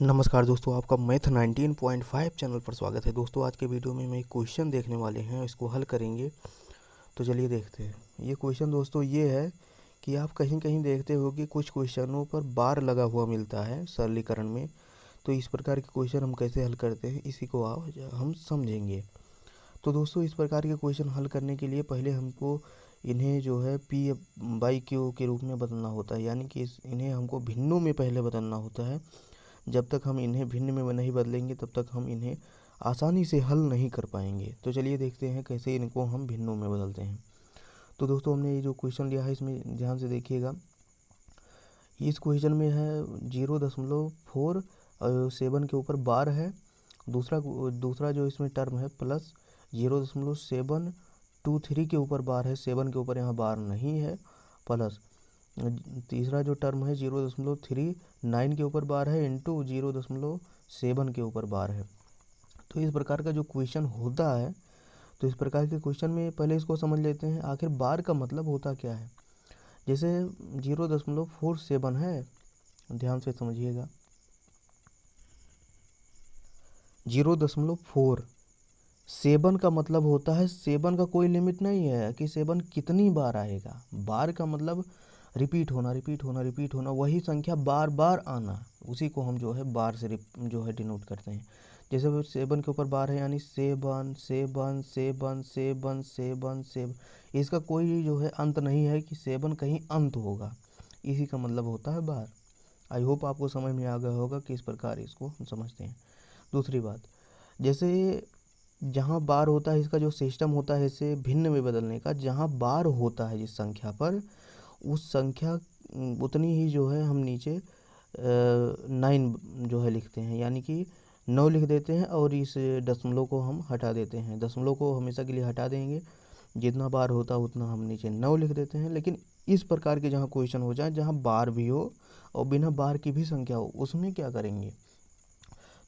नमस्कार दोस्तों, आपका मैथ 19.5 चैनल पर स्वागत है। दोस्तों आज के वीडियो में एक क्वेश्चन देखने वाले हैं, इसको हल करेंगे। तो चलिए देखते हैं। ये क्वेश्चन दोस्तों ये है कि आप कहीं कहीं देखते हो कि कुछ क्वेश्चनों पर बार लगा हुआ मिलता है सरलीकरण में। तो इस प्रकार के क्वेश्चन हम कैसे हल करते हैं, इसी को आज हम समझेंगे। तो दोस्तों इस प्रकार के क्वेश्चन हल करने के लिए पहले हमको इन्हें जो है पी बाई क्यू के रूप में बदलना होता है, यानी कि इन्हें हमको भिन्नों में पहले बदलना होता है। जब तक हम इन्हें भिन्न में नहीं बदलेंगे तब तक हम इन्हें आसानी से हल नहीं कर पाएंगे। तो चलिए देखते हैं कैसे इनको हम भिन्नों में बदलते हैं। तो दोस्तों हमने ये जो क्वेश्चन लिया है इसमें ध्यान से देखिएगा। इस क्वेश्चन में है 0.47 के ऊपर बार है। दूसरा जो इसमें टर्म है प्लस 0.723 के ऊपर बार है। 7 के ऊपर यहाँ बार नहीं है। प्लस तीसरा जो टर्म है 0.39 के ऊपर बार है इंटू 0.7 के ऊपर बार है। तो इस प्रकार का जो क्वेश्चन होता है, तो इस प्रकार के क्वेश्चन में पहले इसको समझ लेते हैं आखिर बार का मतलब होता क्या है। जैसे 0.47 है, ध्यान से समझिएगा। 0.47 का मतलब होता है 7 का कोई लिमिट नहीं है कि 7 कितनी बार आएगा। बार का मतलब रिपीट होना, रिपीट होना, रिपीट होना, वही संख्या बार बार आना, उसी को हम जो है बार से जो है डिनोट करते हैं। जैसे 7 के ऊपर बार है यानी 7 7 7 7 7 7, इसका कोई जो है अंत नहीं है कि 7 कहीं अंत होगा, इसी का मतलब होता है बार। आई होप आपको समझ में आ गया होगा कि इस प्रकार इसको हम समझते हैं। दूसरी बात, जैसे जहाँ बार होता है इसका जो सिस्टम होता है इसे भिन्न में बदलने का, जहाँ बार होता है जिस संख्या पर, उस संख्या उतनी ही जो है हम नीचे 9 जो है लिखते हैं, यानी कि 9 लिख देते हैं और इस दशमलव को हम हटा देते हैं। दशमलव को हमेशा के लिए हटा देंगे, जितना बार होता है उतना हम नीचे 9 लिख देते हैं। लेकिन इस प्रकार के जहाँ क्वेश्चन हो जाए जहाँ बार भी हो और बिना बार की भी संख्या हो, उसमें क्या करेंगे।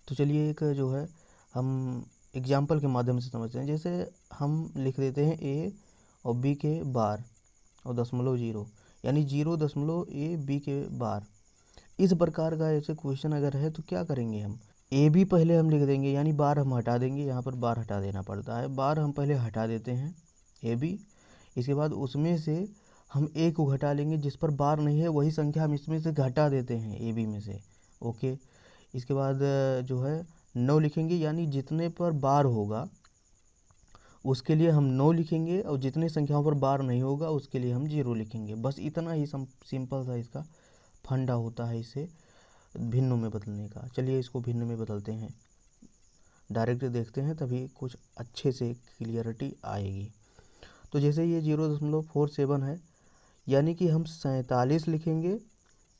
तो चलिए एक जो है हम एग्जाम्पल के माध्यम से समझते हैं। जैसे हम लिख देते हैं ए और बी के बार और 0.0, यानी 0.a b के बार। इस प्रकार का ऐसे क्वेश्चन अगर है तो क्या करेंगे, हम ए बी पहले हम लिख देंगे, यानी बार हम हटा देंगे। यहाँ पर बार हटा देना पड़ता है, बार हम पहले हटा देते हैं ए बी। इसके बाद उसमें से हम ए को घटा लेंगे, जिस पर बार नहीं है वही संख्या हम इसमें से घटा देते हैं ए बी में से। ओके, इसके बाद जो है 9 लिखेंगे, यानी जितने पर बार होगा उसके लिए हम 9 लिखेंगे और जितनी संख्याओं पर बार नहीं होगा उसके लिए हम 0 लिखेंगे। बस इतना ही सिंपल सा इसका फंडा होता है इसे भिन्नों में बदलने का। चलिए इसको भिन्न में बदलते हैं, डायरेक्ट देखते हैं, तभी कुछ अच्छे से क्लियरिटी आएगी। तो जैसे ये 0.47 है, यानी कि हम 47 लिखेंगे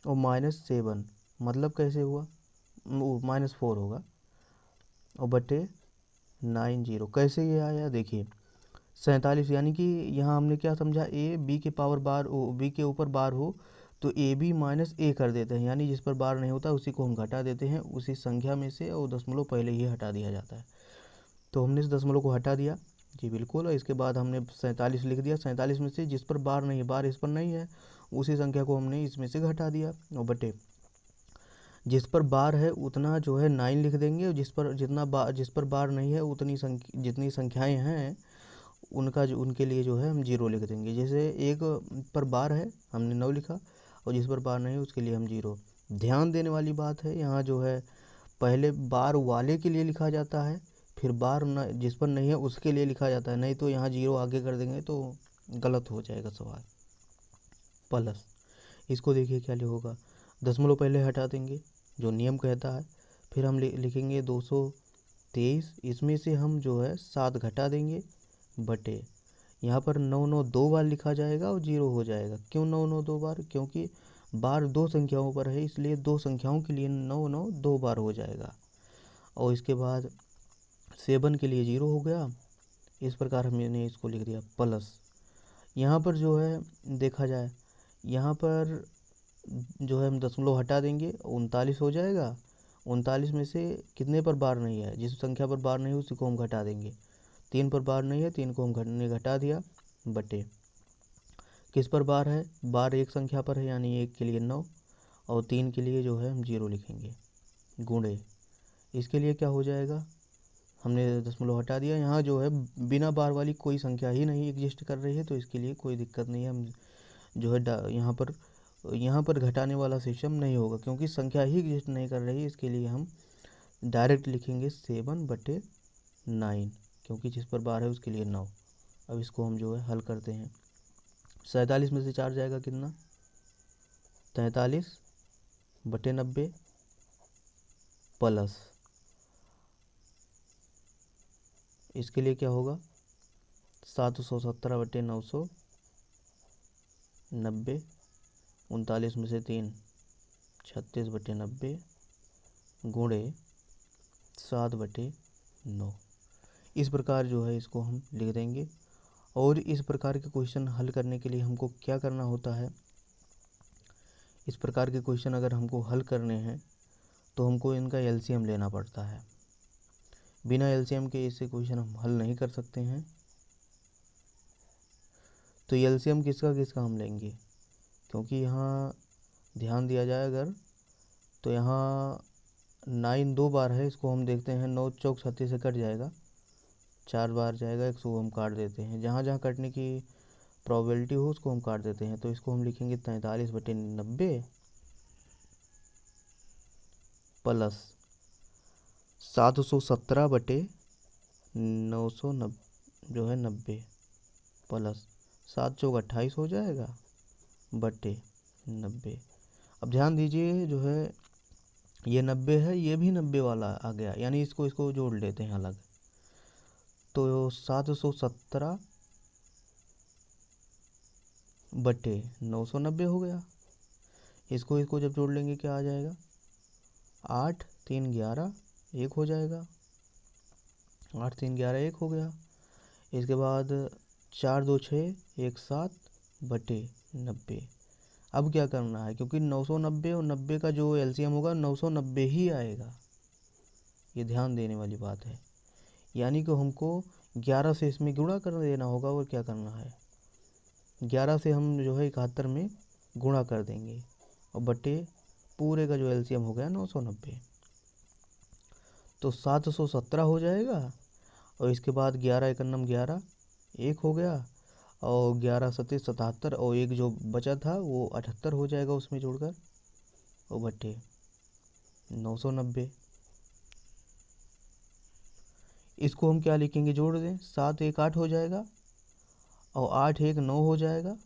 और -7, मतलब कैसे हुआ, -4 होगा और बटे 90। कैसे ये आया देखिए, 47 यानी कि यहाँ हमने क्या समझा, ए बी के पावर बार बी के ऊपर बार हो तो ए बी माइनस ए कर देते हैं, यानी जिस पर बार नहीं होता उसी को हम घटा देते हैं उसी संख्या में से, और दशमलव पहले ही हटा दिया जाता है। तो हमने इस दशमलव को हटा दिया जी बिल्कुल, और इसके बाद हमने 47 लिख दिया। 47 में से जिस पर बार नहीं है, बार इस पर नहीं है, उसी संख्या को हमने इसमें से घटा दिया और बटे जिस पर बार है उतना जो है 9 लिख देंगे, और जिस पर बार नहीं है उतनी जितनी संख्याएं हैं उनके लिए जो है हम 0 लिख देंगे। जैसे एक पर बार है हमने 9 लिखा और जिस पर बार नहीं है उसके लिए हम 0। ध्यान देने वाली बात है, यहाँ जो है पहले बार वाले के लिए लिखा जाता है, फिर बार न जिस पर नहीं है उसके लिए लिखा जाता है, नहीं तो यहाँ 0 आगे कर देंगे तो गलत हो जाएगा सवाल। प्लस इसको देखिए क्या होगा, दशमलव पहले हटा देंगे जो नियम कहता है, फिर हम लिखेंगे 223, इसमें से हम जो है 7 घटा देंगे बटे यहाँ पर 9 9 2 बार लिखा जाएगा और 0 हो जाएगा। क्यों 9 9 2 बार, क्योंकि बार दो संख्याओं पर है, इसलिए दो संख्याओं के लिए 9 9 2 बार हो जाएगा। और इसके बाद 7 के लिए 0 हो गया। इस प्रकार हमने इसको लिख दिया। प्लस यहाँ पर जो है देखा जाए, यहाँ पर जो है हम दशमलव हटा देंगे, 39 हो जाएगा। 39 में से कितने पर बार नहीं है, जिस संख्या पर बार नहीं है उसी को हम घटा देंगे। 3 पर बार नहीं है, 3 को हम घटा दिया बटे किस पर बार है, बार एक संख्या पर है यानी 1 के लिए 9 और 3 के लिए जो है हम 0 लिखेंगे। गुणे, इसके लिए क्या हो जाएगा, हमने दशमलव हटा दिया। यहाँ जो है बिना बार वाली कोई संख्या ही नहीं एग्जिस्ट कर रही है, तो इसके लिए कोई दिक्कत नहीं है। हम जो है यहाँ पर घटाने वाला सिस्टम नहीं होगा, क्योंकि संख्या ही एग्जिस्ट नहीं कर रही है। इसके लिए हम डायरेक्ट लिखेंगे 7/9, क्योंकि जिस पर बार है उसके लिए 9। अब इसको हम जो है हल करते हैं। 47 में से 4 जाएगा कितना, 43/90 प्लस, इसके लिए क्या होगा, 717/990, 39 में से 3 36/90 गुणे 7/9। इस प्रकार जो है इसको हम लिख देंगे। और इस प्रकार के क्वेश्चन हल करने के लिए हमको क्या करना होता है, इस प्रकार के क्वेश्चन अगर हमको हल करने हैं तो हमको इनका एलसीएम लेना पड़ता है। बिना एलसीएम के ऐसे क्वेश्चन हम हल नहीं कर सकते हैं। तो एलसीएम किसका हम लेंगे, क्योंकि यहाँ ध्यान दिया जाए अगर, तो यहाँ 9 2 बार है, इसको हम देखते हैं 9 चौक 36 से कट जाएगा, 4 बार जाएगा, 100 हम काट देते हैं। जहाँ जहाँ कटने की प्रोबेबिलिटी हो उसको हम काट देते हैं। तो इसको हम लिखेंगे 43/90 प्लस 717/990 जो है 90 प्लस 7 चौक 28 हो जाएगा बटे 90। अब ध्यान दीजिए जो है ये 90 है, ये भी 90 वाला आ गया, यानी इसको जोड़ लेते हैं अलग। तो 717/990 हो गया। इसको जब जोड़ लेंगे क्या आ जाएगा, 8 3 11 1 हो जाएगा, 8 3 11 1 हो गया। इसके बाद 4 2 6 1 7/90। अब क्या करना है, क्योंकि 990 और 90 का जो एलसीएम होगा 990 ही आएगा, ये ध्यान देने वाली बात है। यानी कि हमको 11 से इसमें गुणा कर देना होगा। और क्या करना है, 11 से हम जो है 71 में गुणा कर देंगे और बटे पूरे का जो एलसीएम हो गया 990, तो 717 हो जाएगा। और इसके बाद 11 एकन्नम 11 1 हो गया, और 11 सत्ते 77, और एक जो बचा था वो 78 हो जाएगा उसमें जोड़कर, और बटे 990। इसको हम क्या लिखेंगे, जोड़ दें, 7 1 8 हो जाएगा, और 8 1 9 हो जाएगा,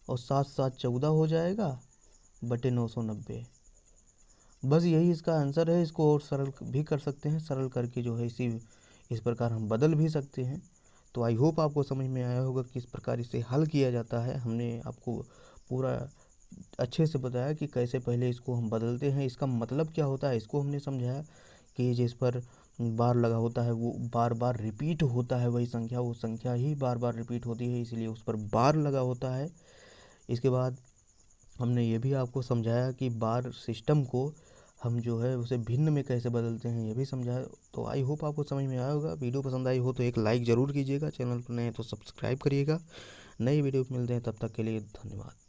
और 7 7 14 हो जाएगा बटे 990। बस यही इसका आंसर है। इसको और सरल भी कर सकते हैं, सरल करके जो है इस प्रकार हम बदल भी सकते हैं। तो आई होप आपको समझ में आया होगा किस प्रकार इसे हल किया जाता है। हमने आपको पूरा अच्छे से बताया कि कैसे पहले इसको हम बदलते हैं, इसका मतलब क्या होता है इसको हमने समझाया, कि जिस पर बार लगा होता है वो बार बार रिपीट होता है, वही संख्या वो संख्या ही बार बार रिपीट होती है, इसलिए उस पर बार लगा होता है। इसके बाद हमने ये भी आपको समझाया कि बार सिस्टम को हम जो है उसे भिन्न में कैसे बदलते हैं, ये भी समझाया। तो आई होप आपको समझ में आया होगा। वीडियो पसंद आई हो तो एक लाइक ज़रूर कीजिएगा, चैनल पर नए हैं तो सब्सक्राइब करिएगा। नई वीडियो मिलते हैं, तब तक के लिए धन्यवाद।